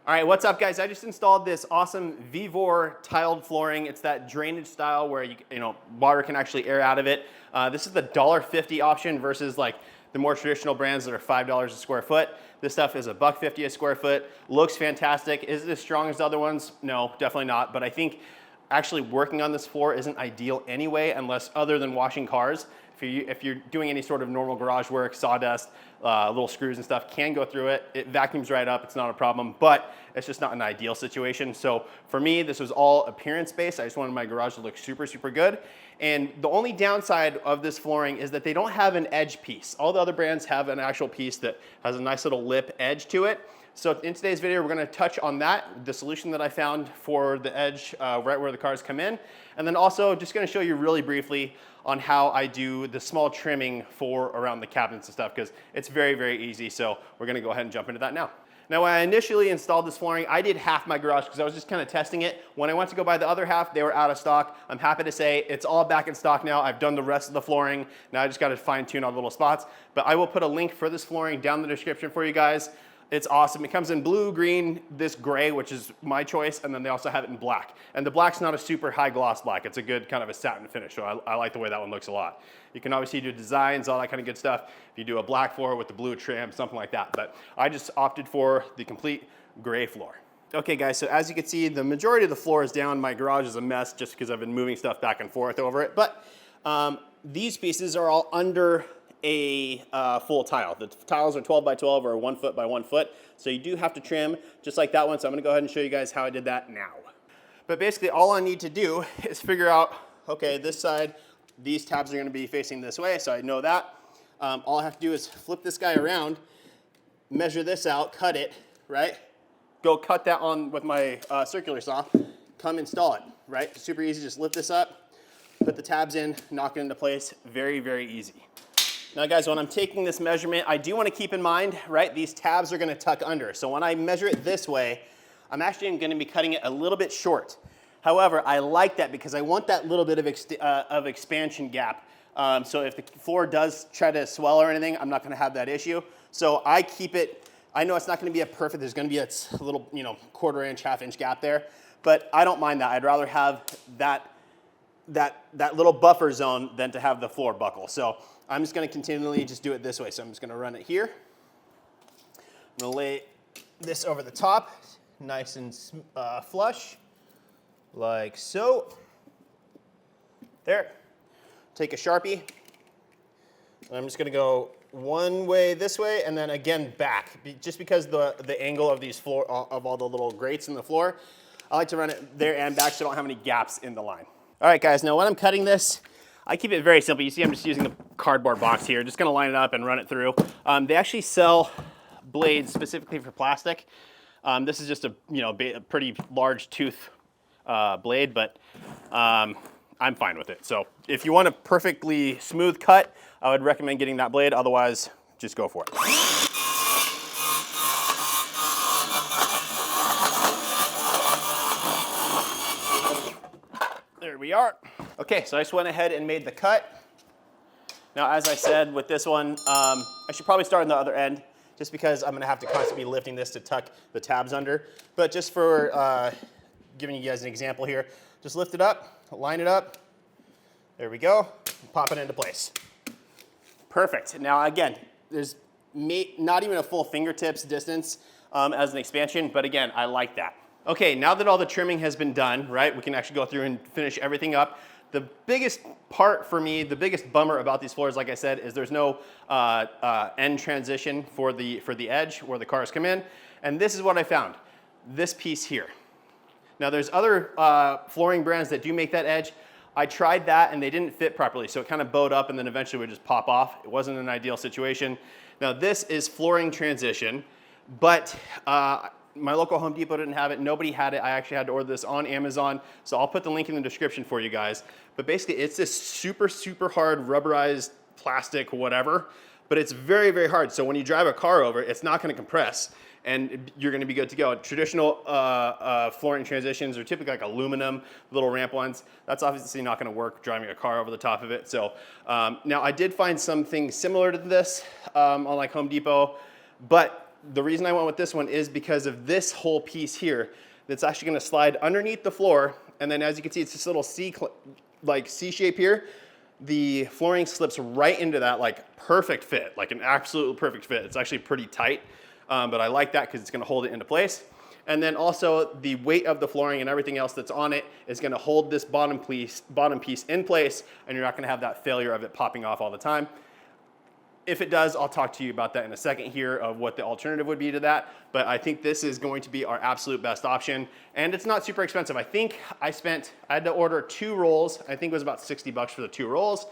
All right, what's up guys? I just installed this awesome Vevor tiled flooring. It's that drainage style where water can actually air out of it. This is the $1.50 option versus like the more traditional brands that are $5 a square foot. This stuff is $1.50 a square foot. Looks fantastic. Is it as strong as the other ones? No, definitely not. But I think actually working on this floor isn't ideal anyway, unless other than washing cars. If you're doing any sort of normal garage work, sawdust, little screws and stuff can go through it. It vacuums right up, it's not a problem, but it's just not an ideal situation. So for me, this was all appearance based. I just wanted my garage to look super, super good. And the only downside of this flooring is that they don't have an edge piece. All the other brands have an actual piece that has a nice little lip edge to it. So in today's video, we're gonna touch on that, the solution that I found for the edge right where the cars come in. And then also just gonna show you really briefly on how I do the small trimming for around the cabinets and stuff, because it's very, very easy. So we're gonna go ahead and jump into that now. Now, when I initially installed this flooring, I did half my garage because I was just kind of testing it. When I went to go buy the other half, they were out of stock. I'm happy to say it's all back in stock now. I've done the rest of the flooring. Now I just got to fine tune all the little spots. But I will put a link for this flooring down in the description for you guys. It's awesome. It comes in blue, green, this gray, which is my choice, and then they also have it in black. And the black's not a super high gloss black. It's a good kind of a satin finish, so I like the way that one looks a lot. You can obviously do designs, all that kind of good stuff. If you do a black floor with the blue trim, something like that. But I just opted for the complete gray floor. Okay guys, so as you can see, the majority of the floor is down. My garage is a mess just because I've been moving stuff back and forth over it. But these pieces are all under a full tile. The tiles are 12 by 12 or 1 foot by 1 foot. So you do have to trim just like that one. So I'm gonna go ahead and show you guys how I did that now. But basically all I need to do is figure out, okay, this side, these tabs are gonna be facing this way. So I know that. All I have to do is flip this guy around, measure this out, cut it, right? Go cut that on with my circular saw, come install it, right? Super easy, just lift this up, put the tabs in, knock it into place. Very, very easy. Now guys, when I'm taking this measurement, I do want to keep in mind, right, these tabs are going to tuck under. So when I measure it this way, I'm actually going to be cutting it a little bit short. However, I like that because I want that little bit of expansion gap. So if the floor does try to swell or anything, I'm not going to have that issue. So I keep it, I know it's not going to be a perfect, there's going to be a little, quarter inch, half inch gap there, but I don't mind that. I'd rather have that little buffer zone than to have the floor buckle. So I'm just going to continually just do it this way. So I'm just going to run it here. I'm going to lay this over the top, nice and flush, like so. There. Take a Sharpie. And I'm just going to go one way this way and then again back, just because the angle of these of all the little grates in the floor. I like to run it there and back so I don't have any gaps in the line. All right, guys. Now when I'm cutting this, I keep it very simple. You see I'm just using the cardboard box here. Just gonna line it up and run it through. They actually sell blades specifically for plastic. This is just a pretty large tooth blade, but I'm fine with it. So if you want a perfectly smooth cut, I would recommend getting that blade. Otherwise, just go for it. There we are. Okay, so I just went ahead and made the cut. Now, as I said with this one, I should probably start on the other end just because I'm gonna have to constantly be lifting this to tuck the tabs under. But just for giving you guys an example here, just lift it up, line it up. There we go, pop it into place. Perfect. Now again, there's not even a full fingertips distance as an expansion, but again, I like that. Okay, now that all the trimming has been done, right, we can actually go through and finish everything up. The biggest part for me, the biggest bummer about these floors, like I said, is there's no end transition for the edge where the cars come in. And this is what I found, this piece here. Now there's other flooring brands that do make that edge. I tried that and they didn't fit properly, so it kind of bowed up and then eventually would just pop off. It wasn't an ideal situation. Now this is flooring transition, but my local Home Depot didn't have it. Nobody had it. I actually had to order this on Amazon. So I'll put the link in the description for you guys. But basically it's this super, super hard rubberized plastic, whatever, but it's very, very hard. So when you drive a car over, it's not gonna compress and you're gonna be good to go. Traditional flooring transitions are typically like aluminum, little ramp ones. That's obviously not gonna work driving a car over the top of it. So now I did find something similar to this on like Home Depot, but the reason I went with this one is because of this whole piece here that's actually gonna slide underneath the floor. And then as you can see, it's this little C shape here. The flooring slips right into that, like perfect fit, like an absolute perfect fit. It's actually pretty tight, but I like that because it's gonna hold it into place. And then also the weight of the flooring and everything else that's on it is gonna hold this bottom piece in place, and you're not gonna have that failure of it popping off all the time. If it does, I'll talk to you about that in a second here of what the alternative would be to that. But I think this is going to be our absolute best option. And it's not super expensive. I think I had to order 2 rolls. I think it was about 60 bucks for the 2 rolls,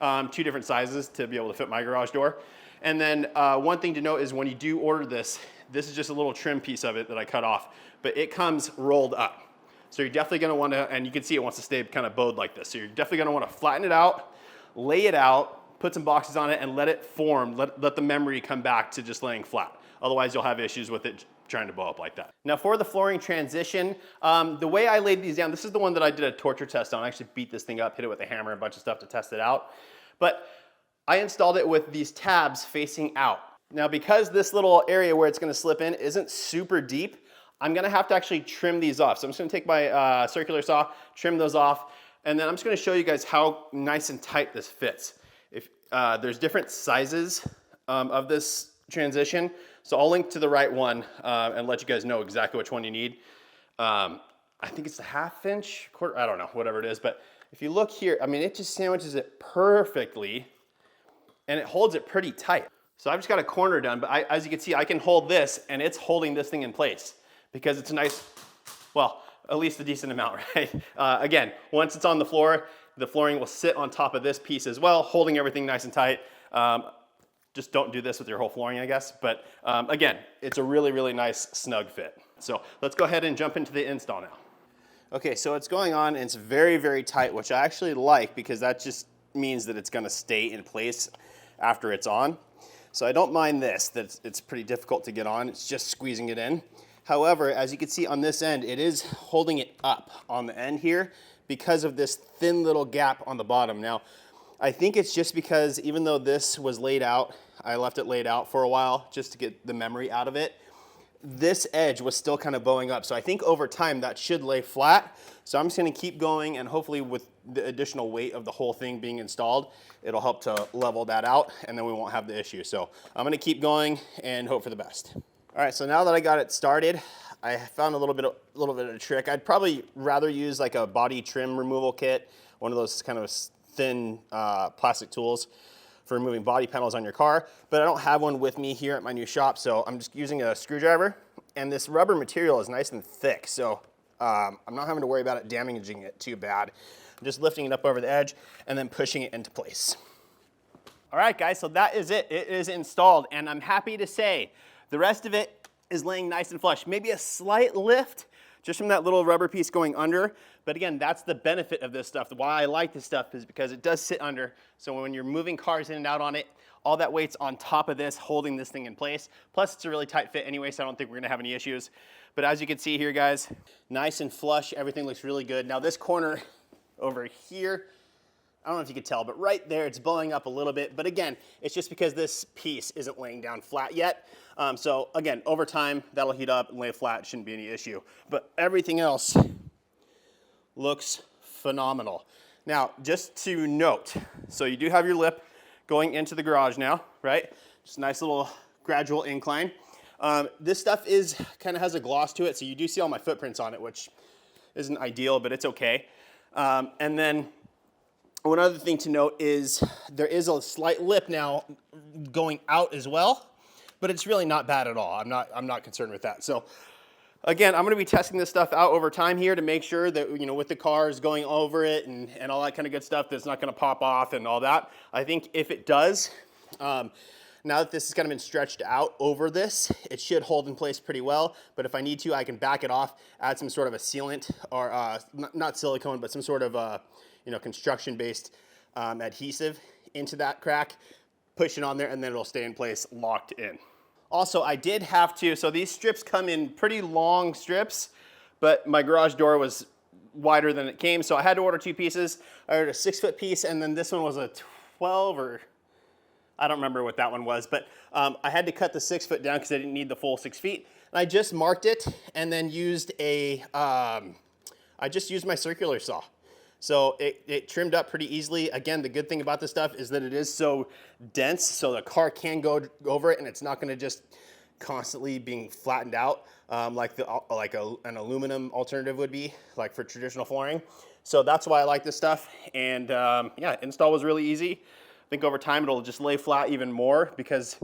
2 different sizes to be able to fit my garage door. And then one thing to note is when you do order this is just a little trim piece of it that I cut off, but it comes rolled up. So you're definitely gonna wanna, and you can see it wants to stay kind of bowed like this. So you're definitely gonna wanna flatten it out, lay it out, put some boxes on it and let it form, let the memory come back to just laying flat. Otherwise you'll have issues with it trying to blow up like that. Now for the flooring transition, the way I laid these down, this is the one that I did a torture test on. I actually beat this thing up, hit it with a hammer, a bunch of stuff to test it out. But I installed it with these tabs facing out. Now because this little area where it's gonna slip in isn't super deep, I'm gonna have to actually trim these off. So I'm just gonna take my circular saw, trim those off, and then I'm just gonna show you guys how nice and tight this fits. If there's different sizes of this transition, so I'll link to the right one and let you guys know exactly which one you need. I think it's a 1/2 inch, quarter, I don't know, whatever it is, but if you look here, I mean, it just sandwiches it perfectly and it holds it pretty tight. So I've just got a corner done, but as you can see, I can hold this and it's holding this thing in place because it's a nice, well, at least a decent amount, right? Again, once it's on the floor, the flooring will sit on top of this piece as well, holding everything nice and tight. Just don't do this with your whole flooring, I guess. But again, it's a really, really nice snug fit. So let's go ahead and jump into the install now. Okay, so it's going on and it's very, very tight, which I actually like because that just means that it's gonna stay in place after it's on. So I don't mind this, that it's pretty difficult to get on. It's just squeezing it in. However, as you can see on this end, it is holding it up on the end here because of this thin little gap on the bottom. Now, I think it's just because even though this was laid out, I left it laid out for a while just to get the memory out of it, this edge was still kind of bowing up. So I think over time that should lay flat. So I'm just gonna keep going and hopefully with the additional weight of the whole thing being installed, it'll help to level that out and then we won't have the issue. So I'm gonna keep going and hope for the best. All right, so now that I got it started, I found a little bit of a trick. I'd probably rather use like a body trim removal kit, one of those kind of thin plastic tools for removing body panels on your car, but I don't have one with me here at my new shop, so I'm just using a screwdriver, and this rubber material is nice and thick, so I'm not having to worry about it damaging it too bad. I'm just lifting it up over the edge and then pushing it into place. All right, guys, so that is it. It is installed, and I'm happy to say the rest of it is laying nice and flush. Maybe a slight lift just from that little rubber piece going under. But again, that's the benefit of this stuff. Why I like this stuff is because it does sit under. So when you're moving cars in and out on it, all that weight's on top of this, holding this thing in place. Plus it's a really tight fit anyway, so I don't think we're gonna have any issues. But as you can see here, guys, nice and flush. Everything looks really good. Now this corner over here, I don't know if you can tell, but right there, it's blowing up a little bit. But again, it's just because this piece isn't laying down flat yet. So again, over time, that'll heat up and lay flat, shouldn't be any issue. But everything else looks phenomenal. Now, just to note, so you do have your lip going into the garage now, right? Just a nice little gradual incline. This stuff kind of has a gloss to it, so you do see all my footprints on it, which isn't ideal, but it's okay. And then one other thing to note is there is a slight lip now going out as well, but it's really not bad at all. I'm not concerned with that. So again, I'm gonna be testing this stuff out over time here to make sure that, you know, with the cars going over it and all that kind of good stuff, that's not gonna pop off and all that. I think if it does, now that this has kind of been stretched out over this, it should hold in place pretty well. But if I need to, I can back it off, add some sort of a sealant or not silicone, but some sort of you know, construction-based adhesive into that crack, push it on there, and then it'll stay in place, locked in. Also, I did have to, so these strips come in pretty long strips, but my garage door was wider than it came, so I had to order 2 pieces. I ordered a 6-foot piece, and then this one was a 12 or I don't remember what that one was, but I had to cut the 6 foot down because I didn't need the full 6 feet. And I just marked it and then used I just used my circular saw. So it trimmed up pretty easily. Again, the good thing about this stuff is that it is so dense, so the car can go over it and it's not gonna just constantly being flattened out like an aluminum alternative would be, like for traditional flooring. So that's why I like this stuff. And yeah, install was really easy. I think over time it'll just lay flat even more because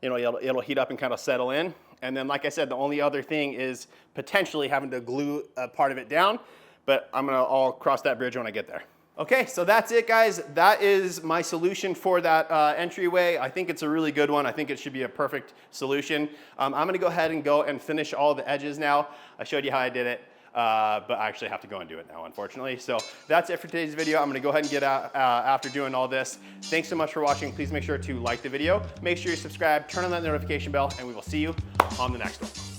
it'll heat up and kind of settle in. And then, like I said, the only other thing is potentially having to glue a part of it down, but I'll cross that bridge when I get there. Okay, so that's it, guys. That is my solution for that entryway. I think it's a really good one. I think it should be a perfect solution. I'm gonna go ahead and finish all the edges now. I showed you how I did it, but I actually have to go and do it now, unfortunately. So that's it for today's video. I'm gonna go ahead and get out after doing all this. Thanks so much for watching. Please make sure to like the video. Make sure you subscribe, turn on that notification bell, and we will see you on the next one.